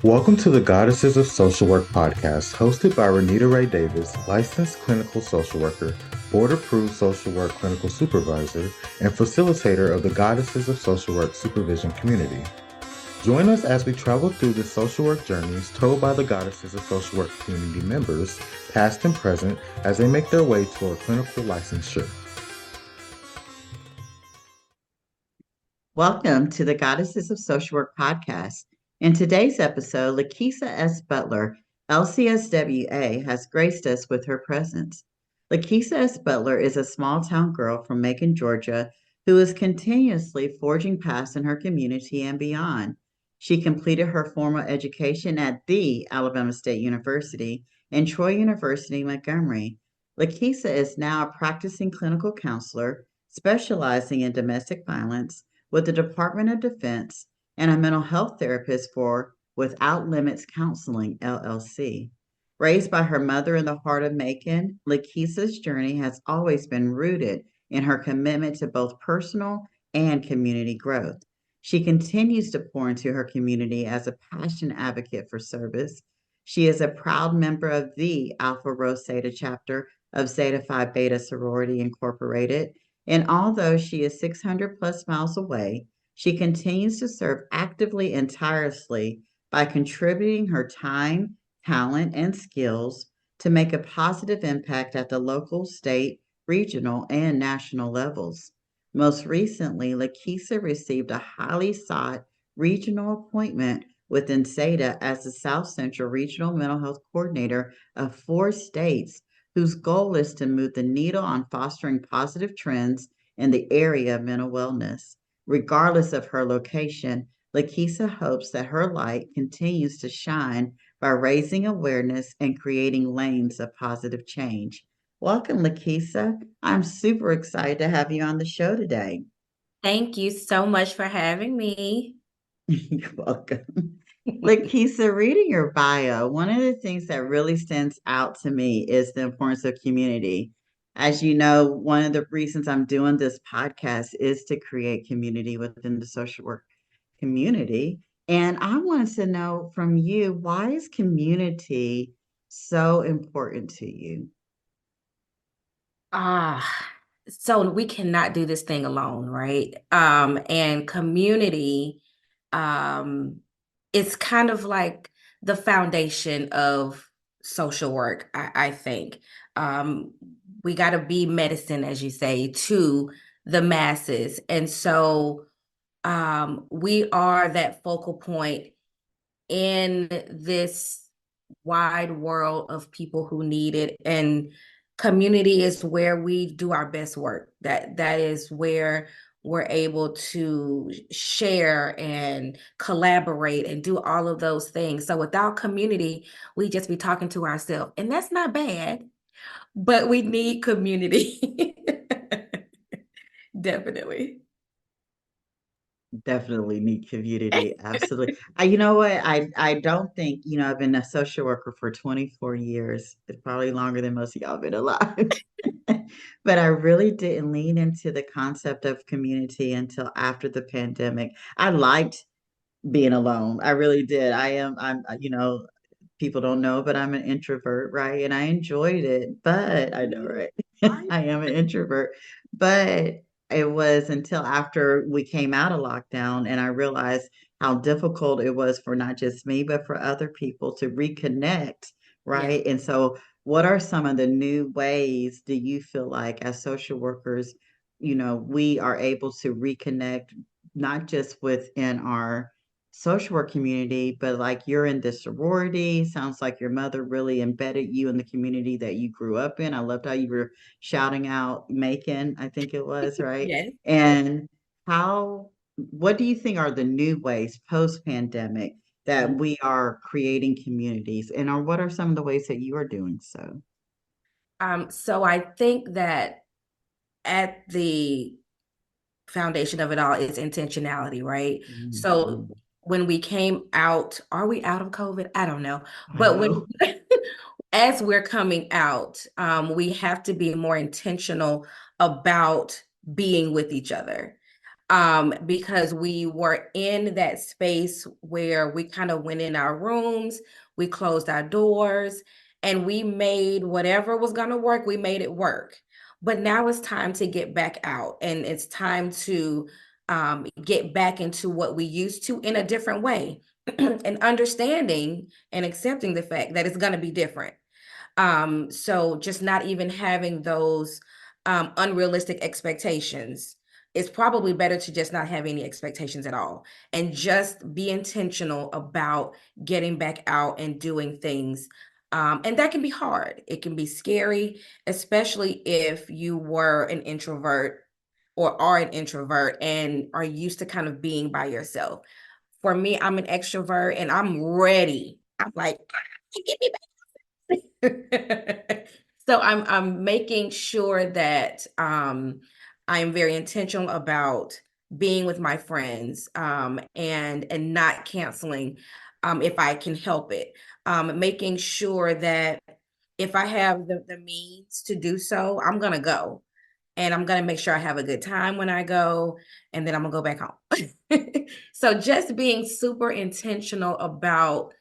Welcome to the Goddesses of Social Work podcast, hosted by Renita Ray Davis, licensed clinical social worker, board-approved social work clinical supervisor, and facilitator of the Goddesses of Social Work supervision community. Join us as we travel through the social work journeys told by the Goddesses of Social Work community members, past and present, as they make their way toward clinical licensure. Welcome to the Goddesses of Social Work podcast. In today's episode, LaKeesa S. Butler, LCSWA, has graced us with her presence. LaKeesa S. Butler is a small town girl from Macon, Georgia, who is continuously forging paths in her community and beyond. She completed her formal education at the Alabama State University and Troy University, Montgomery. LaKeesa is now a practicing clinical counselor specializing in domestic violence with the Department of Defense and a mental health therapist for Without Limits Counseling, LLC. Raised by her mother in the heart of Macon, LaKeesa's journey has always been rooted in her commitment to both personal and community growth. She continues to pour into her community as a passionate advocate for service. She is a proud member of the Alpha Rho Zeta chapter of Zeta Phi Beta Sorority Incorporated, and although she is 600 plus miles away, she continues to serve actively and tirelessly by contributing her time, talent, and skills to make a positive impact at the local, state, regional, and national levels. Most recently, LaKeesa received a highly sought regional appointment within SADA as the South Central Regional Mental Health Coordinator of 4 states, whose goal is to move the needle on fostering positive trends in the area of mental wellness. Regardless of her location, LaKeesa hopes that her light continues to shine by raising awareness and creating lanes of positive change. Welcome, LaKeesa. I'm super excited to have you on the show today. Thank you so much for having me. You're welcome. LaKeesa, reading your bio, one of the things that really stands out to me is the importance of community. As you know, one of the reasons I'm doing this podcast is to create community within the social work community. And I wanted to know from you, why is community so important to you? Ah, so we cannot do this thing alone, right? And community, um, it's kind of like the foundation of social work, I think. Um, we got to be medicine, as you say, to the masses. And so we are that focal point in this wide world of people who need it, and community is where we do our best work. That is where we're able to share and collaborate and do all of those things. So without community, we just be talking to ourselves, and that's not bad, but we need community. Definitely. Definitely need community. Absolutely. You know what? I don't think, I've been a social worker for 24 years. It's probably longer than most of y'all been alive. But I really didn't lean into the concept of community until after the pandemic. I liked being alone. I really did. People don't know, but I'm an introvert, right? And I enjoyed it, but I know, right? I am an introvert, but it was until after we came out of lockdown and I realized how difficult it was for not just me, but for other people to reconnect, Yeah. right? And so, what are some of the new ways do you feel like as social workers, we are able to reconnect, not just within our social work community, but like you're in this sorority. Sounds like your mother really embedded you in the community that you grew up in. I loved how you were shouting out Macon, I think it was, right? Yes. And what do you think are the new ways post-pandemic that we are creating communities? And what are some of the ways that you are doing so? So I think that at the foundation of it all is intentionality, right? So Mhm. when we came out, are we out of COVID? I don't know. I But when know. as we're coming out, we have to be more intentional about being with each other. because we were in that space where we kind of went in our rooms, we closed our doors, and we made whatever was going to work, we made it work. But now it's time to get back out, and it's time to get back into what we used to in a different way, and understanding and accepting the fact that it's going to be different. So just not even having those unrealistic expectations. It's probably better to just not have any expectations at all and just be intentional about getting back out and doing things. And that can be hard. It can be scary, especially if you were an introvert or are an introvert and are used to kind of being by yourself. For me, I'm an extrovert and I'm ready. I'm like, get me so I'm making sure that I'm very intentional about being with my friends, and not canceling if I can help it. Making sure that if I have the means to do so, I'm gonna go. And I'm gonna make sure I have a good time when I go, and then I'm gonna go back home. So just being super intentional about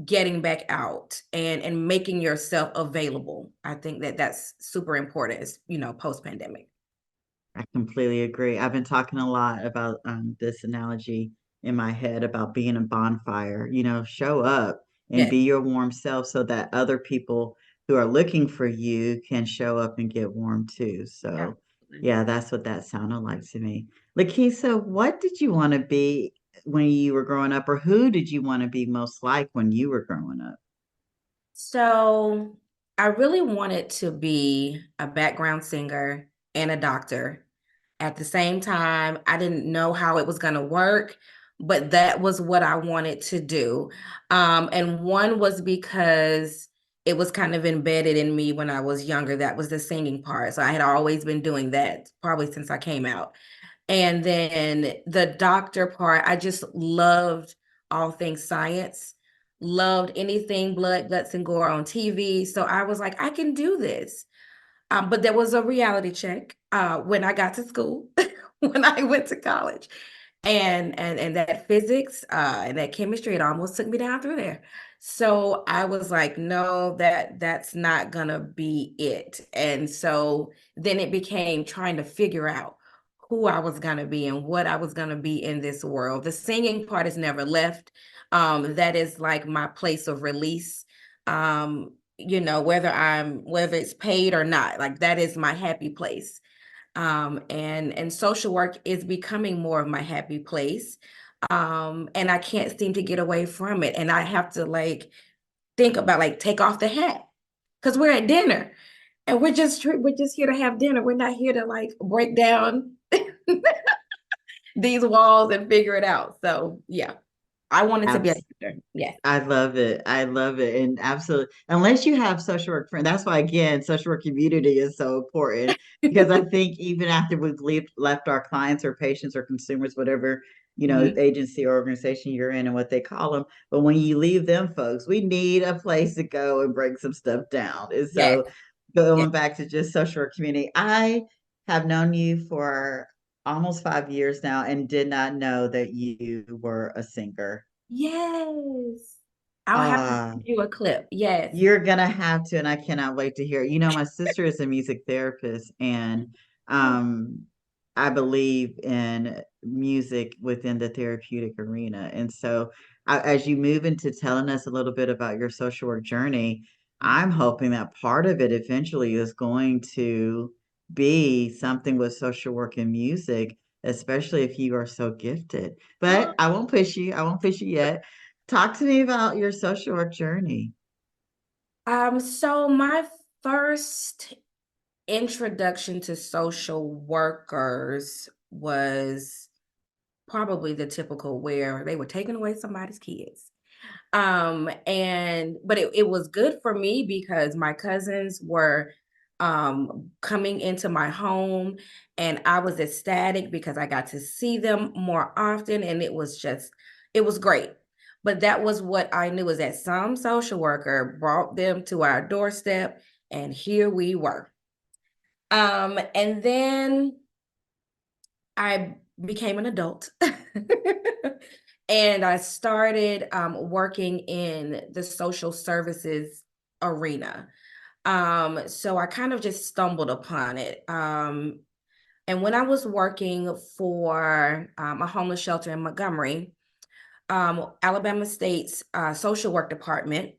getting back out and making yourself available. I think that that's super important, as post pandemic. I completely agree. I've been talking a lot about this analogy in my head about being a bonfire. Show up and Yes. be your warm self so that other people who are looking for you can show up and get warm too. So, Absolutely. yeah, that's what that sounded like to me. LaKeesa, what did you want to be when you were growing up, or who did you want to be most like when you were growing up? So I really wanted to be a background singer and a doctor. At the same time, I didn't know how it was going to work, but that was what I wanted to do. And one was because it was kind of embedded in me when I was younger. That was the singing part. So I had always been doing that probably since I came out. And then the doctor part, I just loved all things science, loved anything blood, guts, and gore on TV. So I was like, I can do this. But there was a reality check when I got to school, when I went to college, and that physics and that chemistry, it almost took me down through there. So I was like, no, that's not gonna be it. And so then it became trying to figure out who I was gonna be and what I was gonna be in this world. The singing part has never left. That is like my place of release. Whether it's paid or not, like that is my happy place. And social work is becoming more of my happy place. And I can't seem to get away from it, and I have to like think about like take off the hat because we're at dinner and we're just here to have dinner. We're not here to like break down these walls and figure it out. So yeah, I wanted to be a doctor. Yes. I love it. I love it. And absolutely, unless you have social work friends, that's why, again, social work community is so important because I think even after we've left our clients or patients or consumers, whatever, Mhm. agency or organization you're in and what they call them. But when you leave them folks, we need a place to go and break some stuff down. And Yes. so going back to just social work community, I have known you for almost 5 years now and did not know that you were a singer. Yes. I'll have to Uh, send you a clip. Yes. you're gonna have to, and I cannot wait to hear it. My sister is a music therapist, and um, I believe in music within the therapeutic arena. And so, as you move into telling us a little bit about your social work journey, I'm hoping that part of it eventually is going to be something with social work and music, especially if you are so gifted. But I won't push you. I won't push you yet. Talk to me about your social work journey. So my first introduction to social workers was probably the typical where they were taking away somebody's kids. But it was good for me because my cousins were coming into my home and I was ecstatic because I got to see them more often and it was great. But that was what I knew is that some social worker brought them to our doorstep and here we were. And then I became an adult. And I started working in the social services arena. So I kind of just stumbled upon it. And when I was working for a homeless shelter in Montgomery, Alabama State's social work department,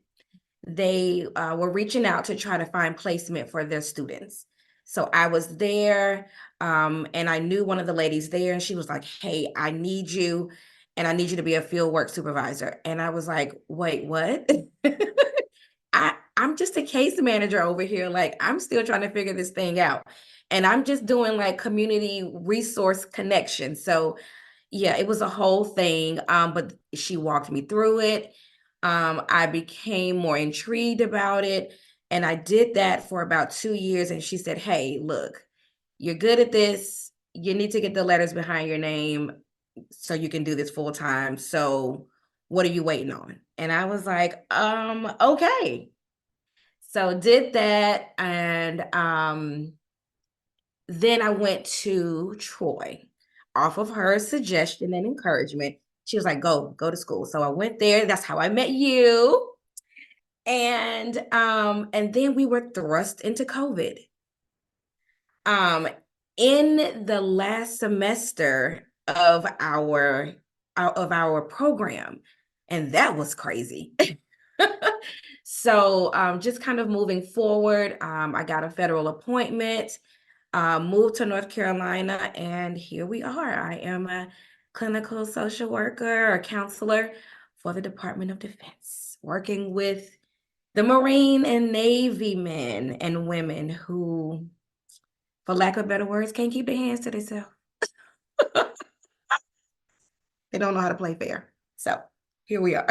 they were reaching out to try to find placement for their students. So I was there, and I knew one of the ladies there, and she was like, "Hey, I need you, and I need you to be a field work supervisor." And I was like, "Wait, what?" I'm just a case manager over here. Like, I'm still trying to figure this thing out. And I'm just doing like community resource connection. So yeah, it was a whole thing. But she walked me through it. I became more intrigued about it. And I did that for about 2 years. And she said, "Hey, look, you're good at this. You need to get the letters behind your name so you can do this full time. So what are you waiting on?" And I was like, okay. So did that, and then I went to Troy off of her suggestion and encouragement. She was like, go to school. So I went there. That's how I met you. And then we were thrust into COVID. In the last semester of our program, and that was crazy. So just kind of moving forward, I got a federal appointment, moved to North Carolina, and here we are. I am a clinical social worker or counselor for the Department of Defense, working with the Marine and Navy men and women who, for lack of better words, can't keep their hands to themselves. They don't know how to play fair. So here we are.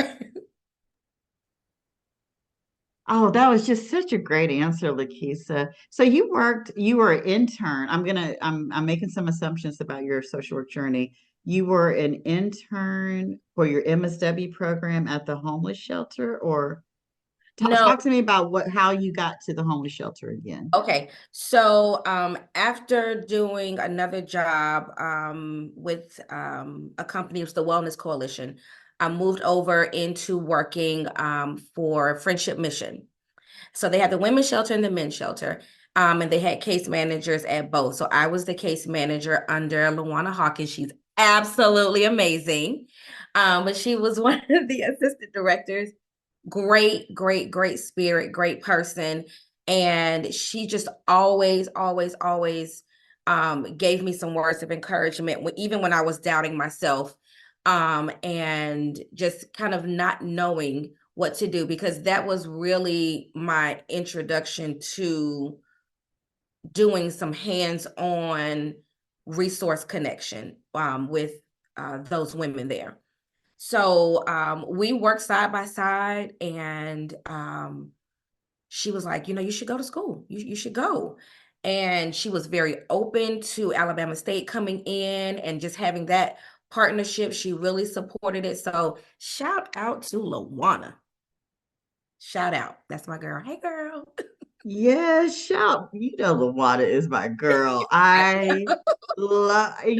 Oh, that was just such a great answer, LaKeesa. So you were an intern. I'm making some assumptions about your social work journey. You were an intern for your MSW program at the homeless shelter, or No, talk to me about how you got to the homeless shelter again. okay. So after doing another job with a company, it was the Wellness Coalition, I moved over into working for Friendship Mission. So they had the women's shelter and the men's shelter. And they had case managers at both. So I was the case manager under Lawana Hawkins. She's absolutely amazing. But she was one of the assistant directors. Great spirit, great person. And she just always gave me some words of encouragement, even when I was doubting myself, and just kind of not knowing what to do, because that was really my introduction to doing some hands-on resource connection with those women there. So we worked side by side, and she was like, you should go to school. You should go. And she was very open to Alabama State coming in and just having that partnership. She really supported it. So shout out to Lawana. Shout out. That's my girl. Hey, girl. Yes, shout. You know, Lawada is my girl. You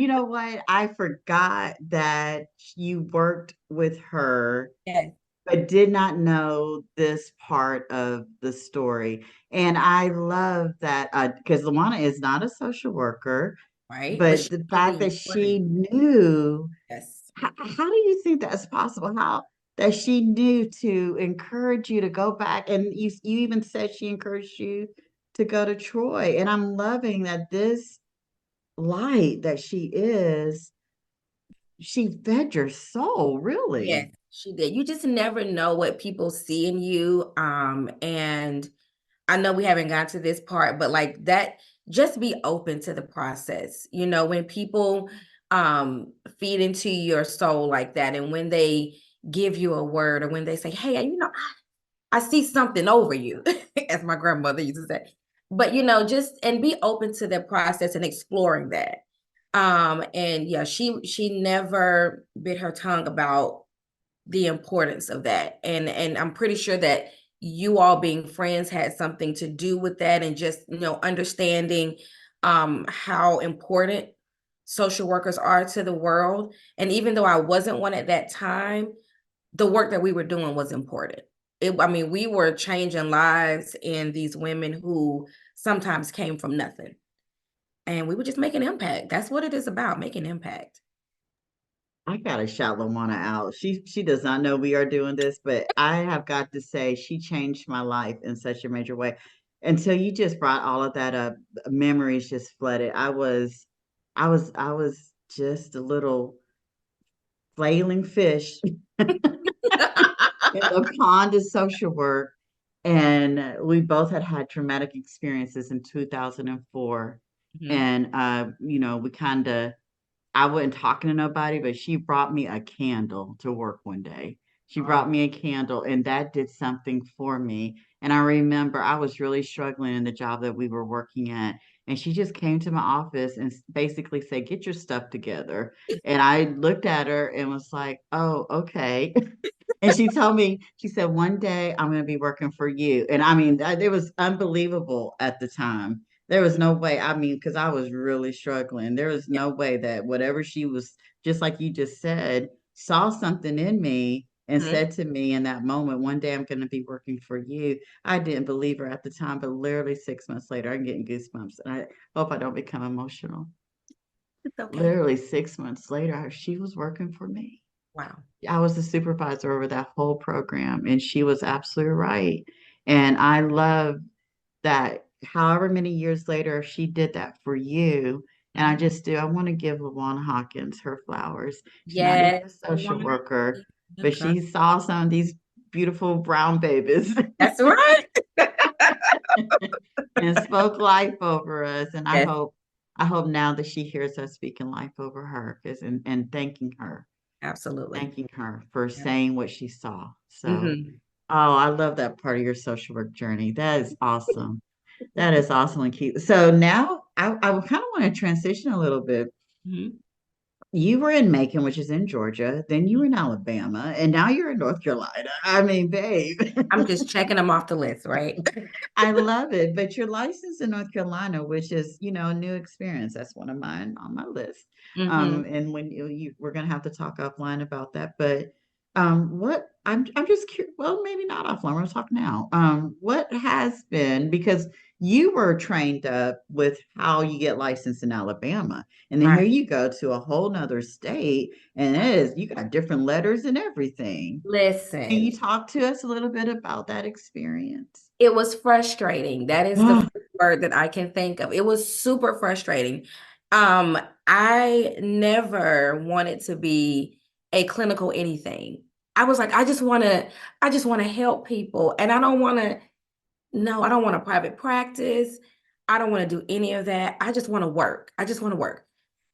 know what? I forgot that you worked with her, Yes. but did not know this part of the story. And I love that because Luana is not a social worker, Right. But but she's the fact really that important. she knew, Yes. how do you think that's possible? How that she knew to encourage you to go back, and you even said she encouraged you to go to Troy. And I'm loving that this light that she is, she fed your soul, Yes, really. she did. You just never know what people see in you. And I know we haven't got to this part, but like that, just be open to the process. When people feed into your soul like that, and when they give you a word, or when they say, "Hey, I see something over you," as my grandmother used to say. But just and be open to the process and exploring that. And yeah, she never bit her tongue about the importance of that. And I'm pretty sure that you all being friends had something to do with that, and just understanding how important social workers are to the world. And even though I wasn't one at that time, the work that we were doing was important. I mean, we were changing lives in these women who sometimes came from nothing. And we were just making impact. That's what it is about, making impact. I gotta shout Lawana out. She does not know we are doing this, but I have got to say she changed my life in such a major way. Until you just brought all of that up, memories just flooded. I was just a little flailing fish in the pond of social work. And we both had traumatic experiences in 2004. Mhm. And, we kind of, I wasn't talking to nobody, but she brought me a candle to work one day. She brought Oh, me a candle, and that did something for me. And I remember I was really struggling in the job that we were working at. And she just came to my office and basically said, "Get your stuff together." And I looked at her and was like, "Oh, okay." And she told me, she said, "One day I'm going to be working for you." And I mean, it was unbelievable at the time. There was no way, I mean, because I was really struggling. There was yeah. no way that whatever she was, just like you just said, saw something in me and Mhm. said to me in that moment, "One day I'm going to be working for you." I didn't believe her at the time, but literally 6 months later, I'm getting goosebumps. And I hope I don't become emotional. It's okay. Literally 6 months later, she was working for me. Wow. I was the supervisor over that whole program, and she was absolutely right. And I love that however many years later she did that for you. And I Mhm. just do, I want to give LaWanna Hawkins her flowers. She's not even Yes, a the social woman worker, is the but trust. she saw some of these beautiful brown babies That's right. and spoke life over us. And I Yes, hope, I hope now that she hears us speaking life over her, because and absolutely. thanking her for Yeah. saying what she saw. So, Mhm. oh, I love that part of your social work journey. That is awesome. That is awesome, Keith. So now I kind of want to transition a little bit. Mhm. You were in Macon, which is in Georgia, then you were in Alabama, and now you're in North Carolina. I mean, babe. I'm just checking them off the list, right? I love it. But you're licensed in North Carolina, which is, a new experience. That's one of mine on my list. Hmm. And when we're gonna have to talk offline about that. But what I'm just curious. Well, maybe not offline. We're gonna talk now. What has been, because you were trained up with how you get licensed in Alabama, and then here Right. you go to a whole nother state, and you got different letters and everything. Can you Listen, talk to us a little bit about that experience? it was frustrating. That is the first word that I can think of. It was super frustrating. Um, I never wanted to be a clinical anything. I was like, I just want to help people. And I don't want to, no, I don't want a private practice. I don't want to do any of that. I just want to work. I just want to work.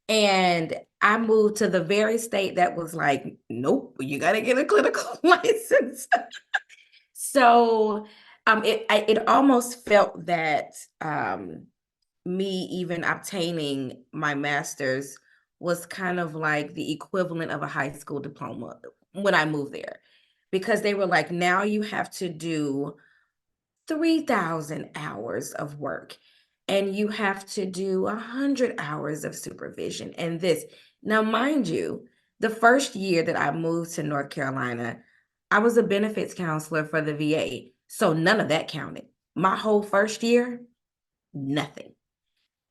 And I moved to the very state that was like, nope, you got to get a clinical license. So it almost felt that me even obtaining my master's was kind of like the equivalent of a high school diploma when I moved there, because they were like, now you have to do 3,000 hours of work, and you have to do 100 hours of supervision and this. Now, mind you, the first year that I moved to North Carolina, I was a benefits counselor for the VA. So none of that counted. My whole first year, nothing.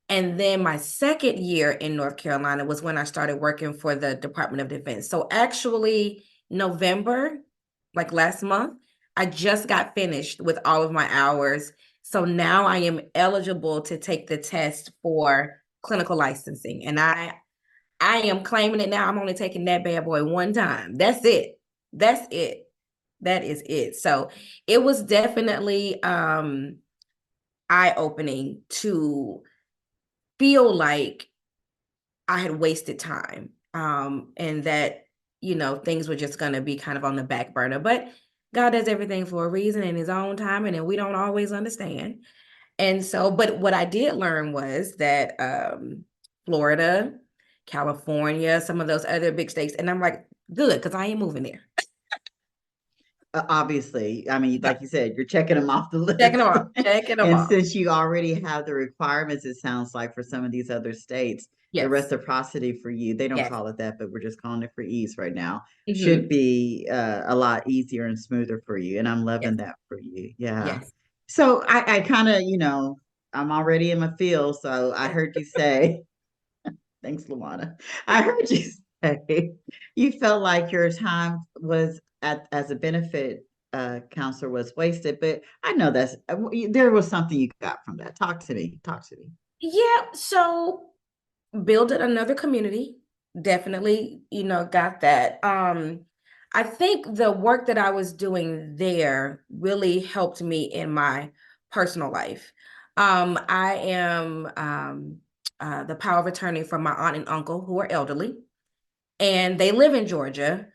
And then my second year in North Carolina was when I started working for the Department of Defense. So actually, November, like last month, I just got finished with all of my hours. So now I am eligible to take the test for clinical licensing. And I am claiming it now. I'm only taking that bad boy one time. That's it. That's it. That is it. So it was definitely eye-opening to feel like I had wasted time, and that, things were just gonna be kind of on the back burner. But God does everything for a reason in his own timing, and we don't always understand. And so, but what I did learn was that Florida, California, some of those other big states, and I'm like, good, because I ain't moving there. Obviously, I mean, Yeah, like you said, you're checking them off the checking them list. off, checking them And off. since you already have the requirements, it sounds like for some of these other states, the Yes, reciprocity for you, they don't yes. call it that, but we're just calling it for ease right now, should Hmm. be a lot easier and smoother for you. And I'm Yes, loving that for you. Yeah. yes. So I kind of, I'm already in my field. So I heard you say, thanks, Luana. I heard you say you felt like your time was as a benefit counselor was wasted, but I know there was something you got from that. Talk to me. Talk to me. Yeah, so building another community, definitely, got that. I think the work that I was doing there really helped me in my personal life. I am the power of attorney for my aunt and uncle who are elderly, and they live in Georgia.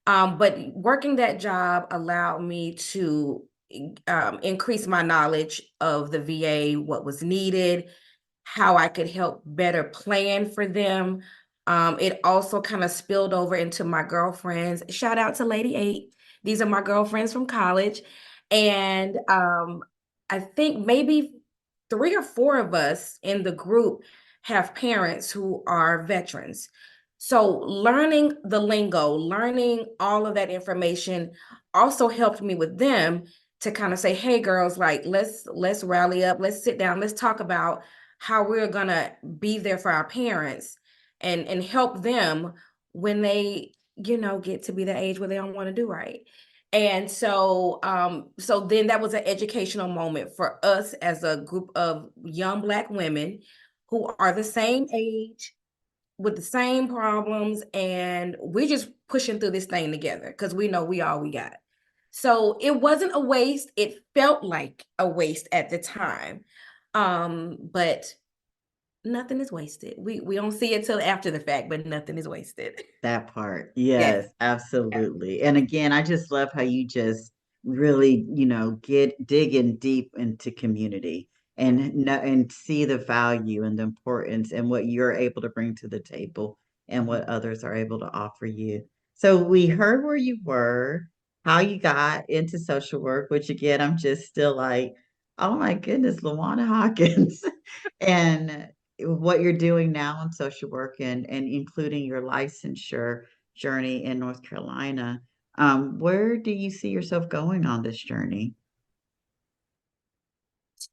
But working that job allowed me to increase my knowledge of the VA, what was needed, how I could help better plan for them. It also kind of spilled over into my girlfriends. Shout out to Lady Eight. These are my girlfriends from college. And I think maybe three or four of us in the group have parents who are veterans. So learning the lingo, learning all of that information also helped me with them to kind of say, hey girls, like let's rally up, let's sit down, let's talk about how we're gonna be there for our parents and help them when they, get to be the age where they don't want to do right. And so then that was an educational moment for us as a group of young Black women who are the same age with the same problems, and we're just pushing through this thing together because we know we all we got. So it wasn't a waste. It felt like a waste at the time. But nothing is wasted. We don't see it till after the fact, but nothing is wasted. That part. Yes. Yes, absolutely. And again, I just love how you just really, get digging deep into community and and see the value and the importance and what you're able to bring to the table and what others are able to offer you. So we heard where you were, how you got into social work, which again, I'm just still like, oh my goodness, Lawana Hawkins. And what you're doing now in social work and including your licensure journey in North Carolina. Where do you see yourself going on this journey?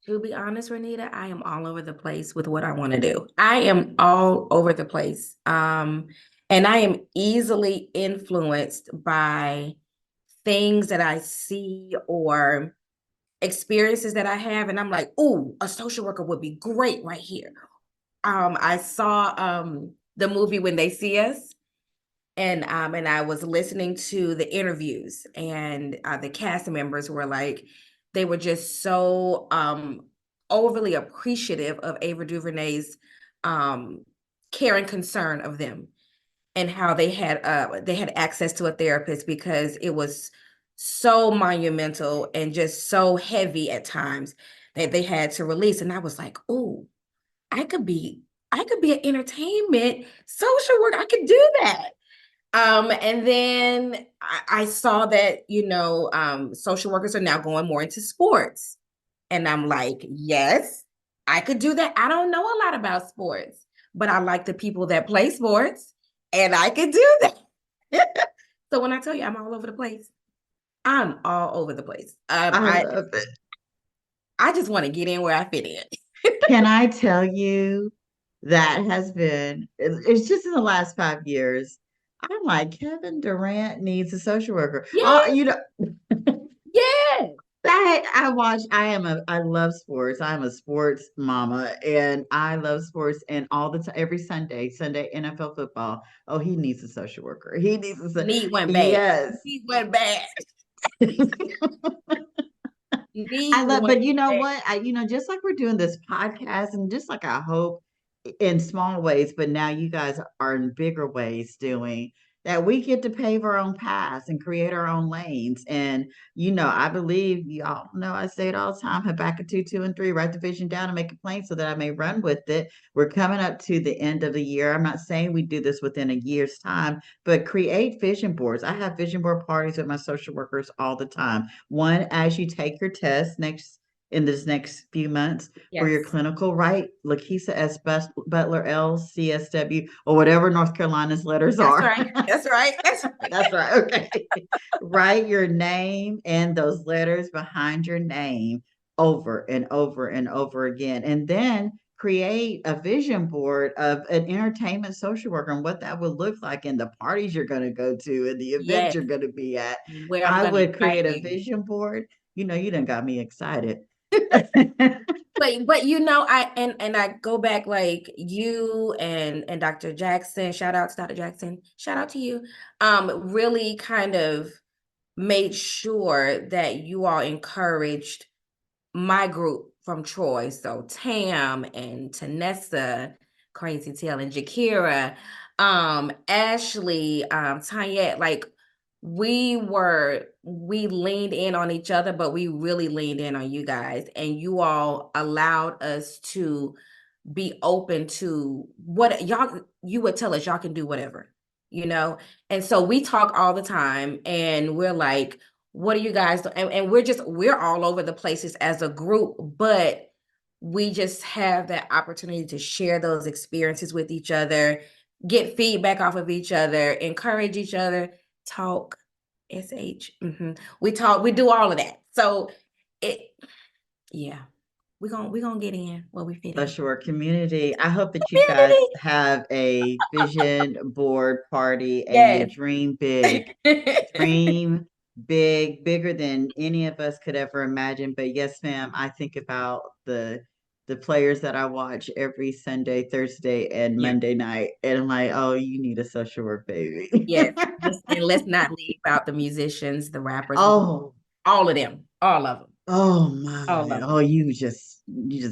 To be honest, Renita, I am all over the place with what I want to do. I am all over the place. And I am easily influenced by things that I see or experiences that I have. And I'm like, ooh, a social worker would be great right here. I saw the movie When They See Us, and I was listening to the interviews, and the cast members were like, they were just so overly appreciative of Ava DuVernay's um, care and concern of them, and how they had access to a therapist because it was so monumental and just so heavy at times that they had to release. And I was like, oh, I could be I could be an entertainment social worker. I could do that. And then I saw that, social workers are now going more into sports. And I'm like, yes, I could do that. I don't know a lot about sports, but I like the people that play sports, and I could do that. So when I tell you I'm all over the place, I'm all over the place. I love it. I just want to get in where I fit in. Can I tell you that has been, it's just in the last 5 years. I'm like, Kevin Durant needs a social worker. Yeah, You know, yeah. I love sports. I'm a sports mama and I love sports and all the time, every Sunday NFL football. Oh, he needs a social worker. He needs Need one bad. yes. Need one bad. I Need love, one but you know bad. what? Just like we're doing this podcast and just like I hope in small ways, but now you guys are in bigger ways doing. that we get to pave our own paths and create our own lanes. And, I believe y'all know I say it all the time, Habakkuk 2, 2, and 3, write the vision down and make it plain so that I may run with it. We're coming up to the end of the year. I'm not saying we do this within a year's time, but create vision boards. I have vision board parties with my social workers all the time. One, as you take your test in this next few months for your Yes. clinical, right? LaKeesa S. Butler, LCSW, or whatever North Carolina's letters That's are. right. That's right. That's right. That's right. Okay. Write your name and those letters behind your name over and over and over again. And then create a vision board of an entertainment social worker and what that would look like and the parties you're going to go to and the events Yes. you're going to be at. Where I'm I gonna would invite create a you. vision board. You done got me excited. But I go back like you and Dr. Jackson, shout out to Dr. Jackson, shout out to you. Really kind of made sure that you all encouraged my group from Troy. So Tam and Tanessa, Crazy Tail and Jakira, Ashley, Tanyette, like we leaned in on each other, but we really leaned in on you guys, and you all allowed us to be open to what you would tell us y'all can do whatever. And so we talk all the time, and we're like, what are you guys doing? And we're all over the places as a group, but we just have that opportunity to share those experiences with each other, get feedback off of each other, encourage each other, talk. We talk, we do all of that. So it yeah, we're gonna get in where we fit in. Social work community. I hope that you guys Community. have a vision board party and you Yes. dream big. Dream big, bigger than any of us could ever imagine. But yes, ma'am, I think about the players that I watch every Sunday, Thursday, and Yeah. Monday night, and I'm like, oh, you need a social work baby. Yes. And let's not leave out the musicians, the rappers, Oh, all of them, all of them, oh all my. of Oh, them. you just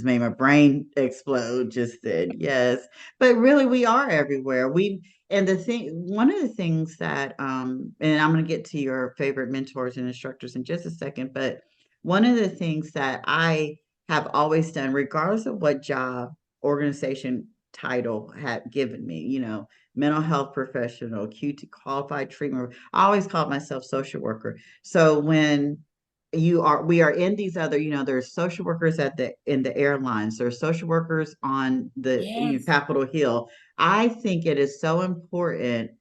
made my brain explode just then. Yes. But really we are everywhere. One of the things that and I'm going to get to your favorite mentors and instructors in just a second, but one of the things that I have always done regardless of what job organization title had given me, mental health professional, QT qualified treatment, I always called myself social worker. So when we are in these other, there's social workers in the airlines, there's social workers on the Yes. Capitol Hill. I think it is so important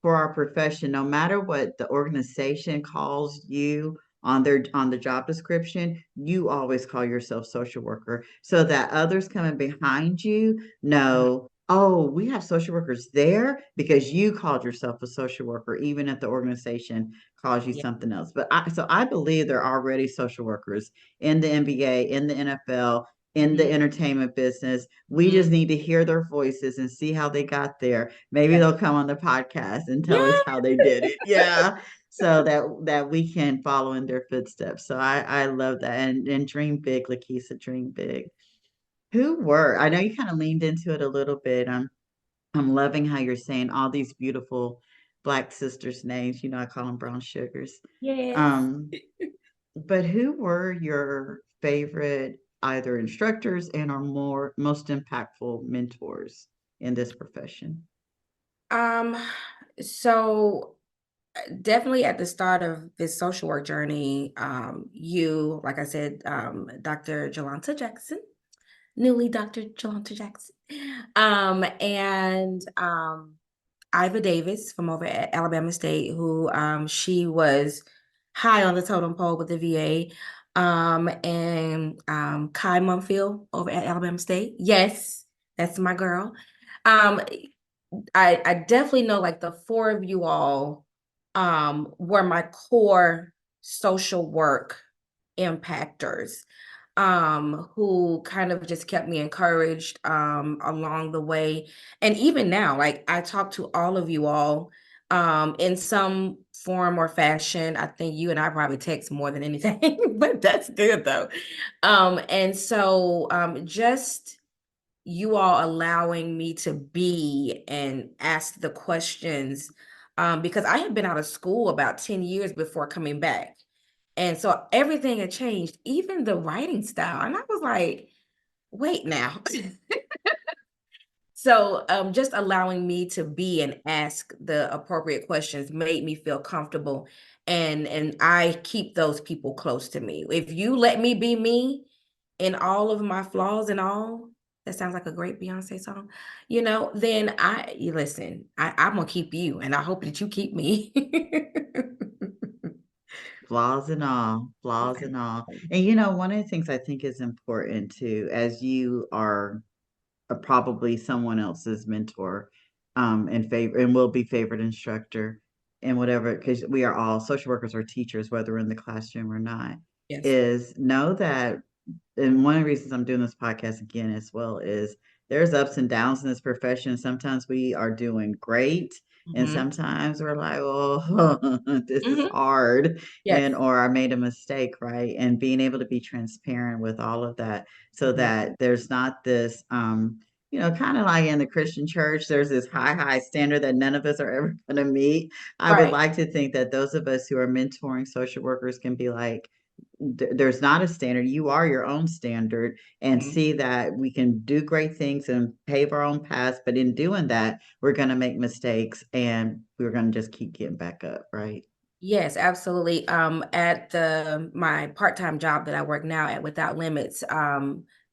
for our profession, no matter what the organization calls you on the job description, you always call yourself social worker so that others coming behind you know, oh, we have social workers there because you called yourself a social worker, even if the organization calls you Yeah. something else. So I believe there are already social workers in the NBA, in the NFL, in the entertainment business. We just need to hear their voices and see how they got there. Maybe Yes. they'll come on the podcast and tell us Yeah. how they did it. Yeah. So that we can follow in their footsteps. So I love that. And dream big, LaKeesa, dream big. I know you kind of leaned into it a little bit. I'm loving how you're saying all these beautiful Black sisters' names. I call them brown sugars. Yes. Um, but who were your favorite either instructors and or most impactful mentors in this profession? Um, so definitely at the start of this social work journey, like I said, Dr. Jolanta Jackson, newly Dr. Jolanta Jackson, and Iva Davis from over at Alabama State, who she was high on the totem pole with the VA, and Kai Mumfield over at Alabama State. Yes, that's my girl. Um, I definitely know like the four of you all were my core social work impactors, who kind of just kept me encouraged along the way. And even now, like I talk to all of you all in some form or fashion. I think you and I probably text more than anything, but that's good though. And so just you all allowing me to be and ask the questions because I had been out of school about 10 years before coming back. And so everything had changed, even the writing style. And I was like, wait now. So just allowing me to be and ask the appropriate questions made me feel comfortable. And I keep those people close to me. If you let me be me in all of my flaws and all, that sounds like a great Beyonce song, then you listen, I'm gonna keep you and I hope that you keep me. Flaws and all, flaws and all. And one of the things I think is important too, as you are probably someone else's mentor, and favor and will be favored instructor and whatever, because we are all social workers or teachers, whether we're in the classroom or not, Yes. is know that, and one of the reasons I'm doing this podcast again as well is there's ups and downs in this profession. Sometimes we are doing great, and Hmm. sometimes we're like, oh, this is Hmm. hard, Yes. or I made a mistake, right? And being able to be transparent with all of that, so Hmm. that there's not this, kind of like in the Christian church, there's this high standard that none of us are ever going to meet. I would Right. like to think that those of us who are mentoring social workers can be like, there's not a standard. You are your own standard, and Mhm. see that we can do great things and pave our own paths. But in doing that, we're going to make mistakes and we're going to just keep getting back up, right? Yes, absolutely. At my part-time job that I work now at Without Limits,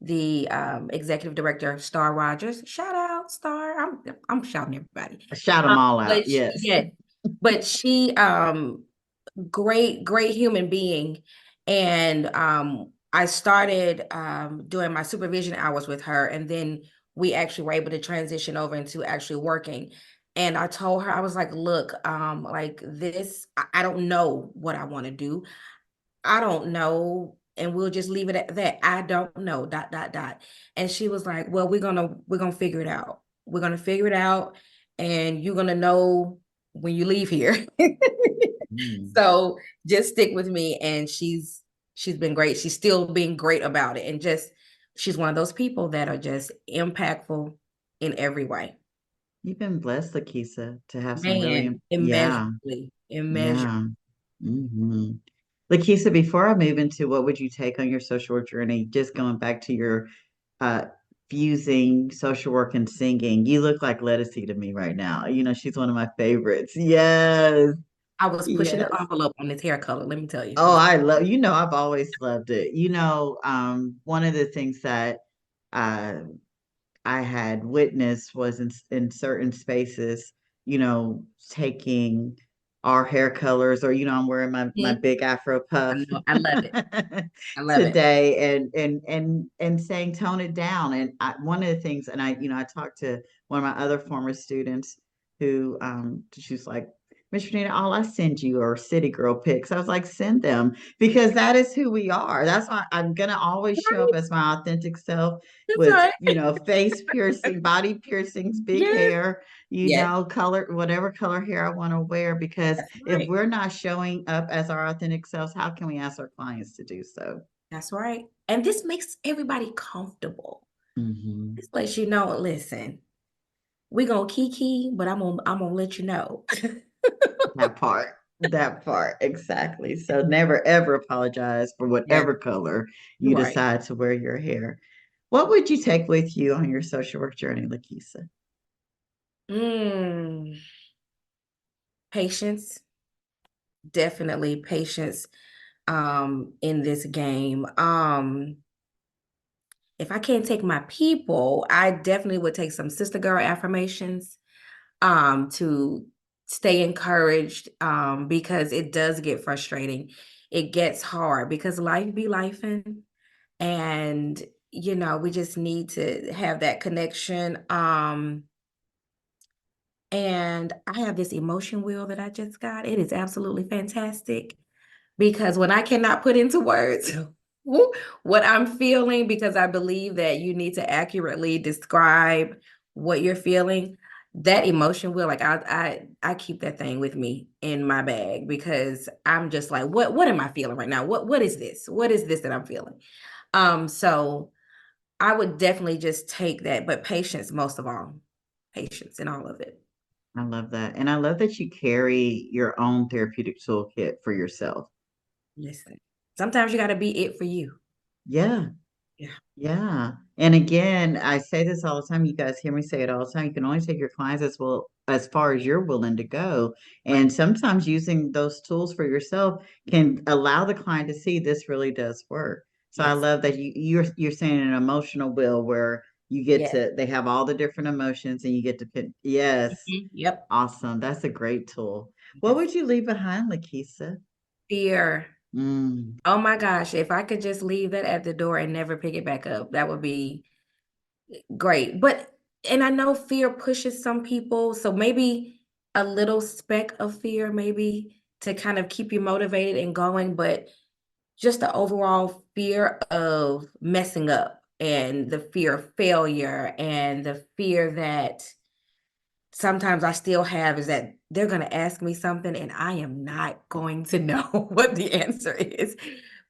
the executive director, Star Rogers, shout out Star. I'm shouting everybody. Shout them all out. But Yes. yeah, but she great human being. And I started doing my supervision hours with her, and then we actually were able to transition over into actually working. And I told her, I was like, look, like this, I don't know what I want to do. I don't know. And we'll just leave it at that. I don't know. Dot, dot, dot. And she was like, well, we're gonna figure it out. We're gonna figure it out. And you're gonna know when you leave here. Mm. So just stick with me. And she's been great. She's still being great about it. And just she's one of those people that are just impactful in every way. You've been blessed, LaKeesa, to have some really, Man, yeah, immeasurably, immeasurably. yeah. Hmm. LaKeesa, before I move into what would you take on your social work journey, just going back to your uh, fusing social work and singing, you look like Lettucey to me right now. She's one of my favorites. Yes, I was pushing yes. the envelope on this hair color, let me tell you, Oh, because I love, I've always loved it. One of the things that uh, I had witnessed was in certain spaces, taking our hair colors, or I'm wearing my I big Afro puff know, I love it. I love it. today, and saying tone it down. And one of the things, and I talked to one of my other former students who she's like, Miss Renita, all I send you are city girl pics. I was like, send them, because that is who we are. That's why I'm gonna always show up Right. as my authentic self, That's with right. face piercing, body piercings, big Yes. hair, Yes, color, whatever color hair I want to wear, because that's if right. we're not showing up as our authentic selves, how can we ask our clients to do so? That's right. And this makes everybody comfortable. Hmm. This lets you know, listen, we gonna kiki, but I'm gonna let you know. That part, exactly. So never ever apologize for Yes, whatever color you right. decide to wear your hair. What would you take with you on your social work journey, LaKeesa? Mm, patience, definitely patience in this game. If I can't take my people, I definitely would take some sister girl affirmations to stay encouraged, because it does get frustrating. It gets hard because life be lifing, and we just need to have that connection. And I have this emotion wheel that I just got. It is absolutely fantastic because when I cannot put into words what I'm feeling, because I believe that you need to accurately describe what you're feeling, that emotion wheel, like I keep that thing with me in my bag, because I'm just like, what am I feeling right now? What is this? What is this that I'm feeling? So I would definitely just take that, but patience most of all, patience in all of it. I love that. And I love that you carry your own therapeutic toolkit for yourself. Listen, sometimes you got to be it for you. Yeah. Yeah. Yeah. And again, I say this all the time. You guys hear me say it all the time. You can only take your clients as well as far as you're willing to go. And Right. sometimes using those tools for yourself can allow the client to see this really does work. So I Yes. love that you're saying an emotional wheel where you get Yes. to they have all the different emotions and you get to pick. Yes. Yep. Awesome. That's a great tool. What Yes. would you leave behind, LaKeesa? Fear. Mm, Oh my gosh, if I could just leave that at the door and never pick it back up, that would be great. And I know fear pushes some people, so maybe a little speck of fear, maybe to kind of keep you motivated and going, but just the overall fear of messing up and the fear of failure and the fear that sometimes I still have is that they're going to ask me something and I am not going to know what the answer is.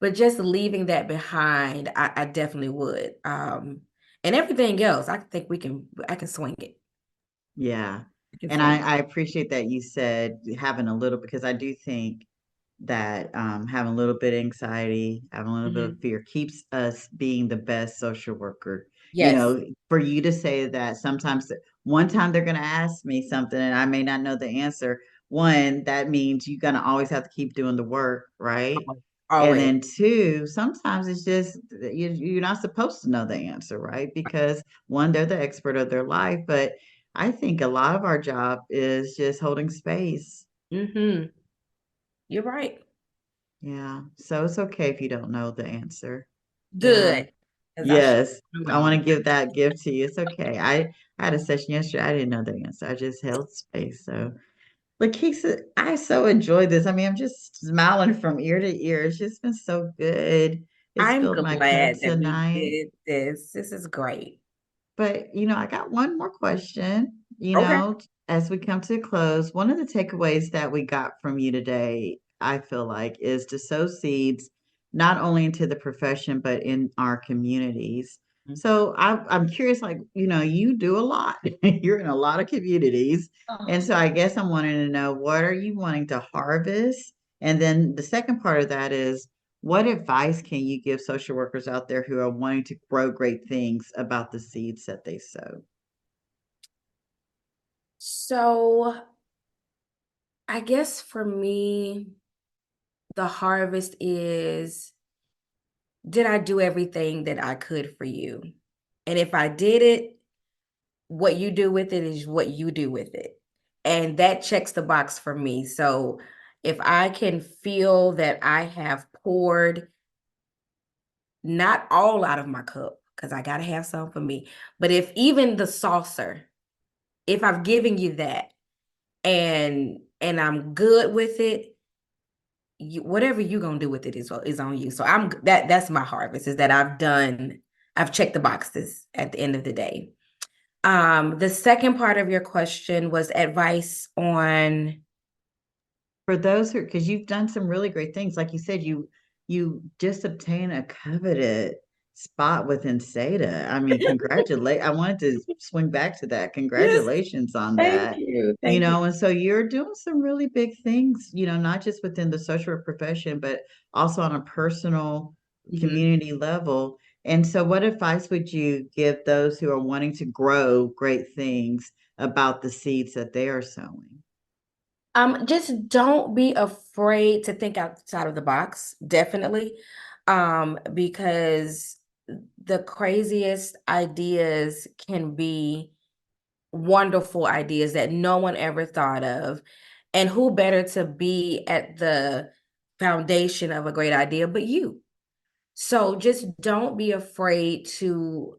But just leaving that behind, I definitely would. And everything else, I think I can swing it. yeah. I can And swing it. I appreciate that you said having a little because I do think that having a little bit of anxiety, having a little bit of Mhm. fear keeps us being the best social worker. You Yes. know, for you to say that sometimes one time they're going to ask me something and I may not know the answer. One, that means you're going to always have to keep doing the work, right? And Always. then two, sometimes it's just you're not supposed to know the answer, right? Because one, they're the expert of their life, but I think a lot of our job is just holding space. Hmm. You're right. Yeah. So it's okay if you don't know the answer. Yeah. Good. Because I should Yes. have I want known. to give that gift to you. It's okay. I had a session yesterday. I didn't know the answer. I just held space. So, LaKeesa, I so enjoyed this. I mean, I'm just smiling from ear to ear. It's just been so good. It's I'm filled my cup glad that we tonight. did this. This is great. But, I got one more question. Okay. As we come to a close, one of the takeaways that we got from you today, I feel like, is to sow seeds not only into the profession, but in our communities. So I'm curious, like, you do a lot. You're in a lot of communities. And Oh. so I guess I'm wanting to know, what are you wanting to harvest? And then the second part of that is, what advice can you give social workers out there who are wanting to grow great things about the seeds that they sow? So I guess for me, the harvest is, did I do everything that I could for you? And if I did it, what you do with it is what you do with it. And that checks the box for me. So if I can feel that I have poured not all out of my cup, because I got to have some for me, but if even the saucer, if I've given you that and I'm good with it, whatever you're gonna do with it is on you. So that's my harvest, is that I've checked the boxes at the end of the day. The second part of your question was advice on. For those who, because you've done some really great things, like you said, you just obtained a coveted spot within SATA. I mean, congratulate. I wanted to swing back to that. Yes, Congratulations on thank that. you. Thank you. And so you're doing some really big things, not just within the social work profession, but also on a personal Mhm. community level. And so what advice would you give those who are wanting to grow great things about the seeds that they are sowing? Just don't be afraid to think outside of the box, definitely. Because the craziest ideas can be wonderful ideas that no one ever thought of. And who better to be at the foundation of a great idea but you? So just don't be afraid to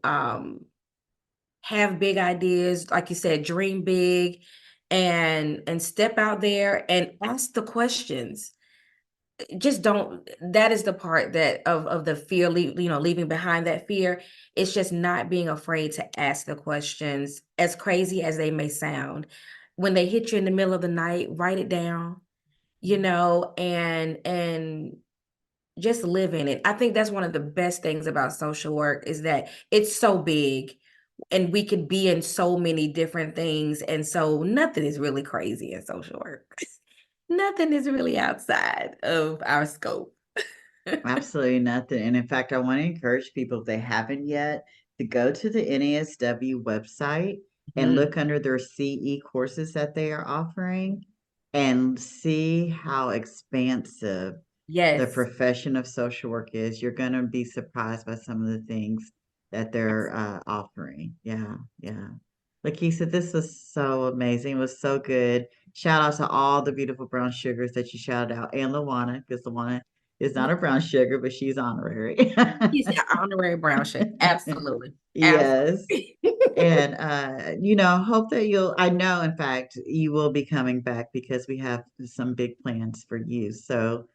have big ideas, like you said, dream big and step out there and ask the questions. Just don't, that is the part that of the fear, leaving behind that fear. It's just not being afraid to ask the questions, as crazy as they may sound. When they hit you in the middle of the night, write it down, and just live in it. I think that's one of the best things about social work, is that it's so big. and we could be in so many different things. And so nothing is really crazy in social work. Nothing is really outside of our scope. Absolutely nothing. And in fact, I want to encourage people, if they haven't yet, to go to the NASW website and Mhm. look under their CE courses that they are offering and see how expansive the Yes. profession of social work is. You're going to be surprised by some of the things that they're offering. Yeah, yeah. LaKeesa, this was so amazing. It was so good. Shout out to all the beautiful brown sugars that you shouted out, and Lawana, because Lawana is not a brown sugar, but she's honorary. He's an honorary brown sugar. Absolutely. Yes. Absolutely. And hope that I know in fact you will be coming back because we have some big plans for you. So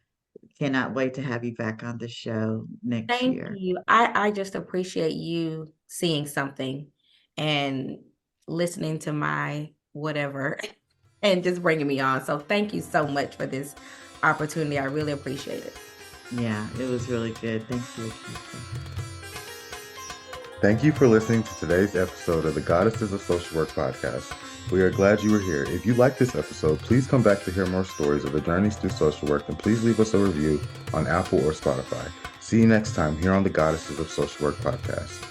cannot wait to have you back on the show next Thank year. you. I just appreciate you seeing something and listening to my whatever and just bringing me on. So thank you so much for this opportunity. I really appreciate it. Yeah, it was really good. Thank you, Lakeesa. Thank you for listening to today's episode of the Goddesses of Social Work podcast. We are glad you were here. If you liked this episode, please come back to hear more stories of the journeys through social work, and please leave us a review on Apple or Spotify. See you next time here on the Goddesses of Social Work podcast.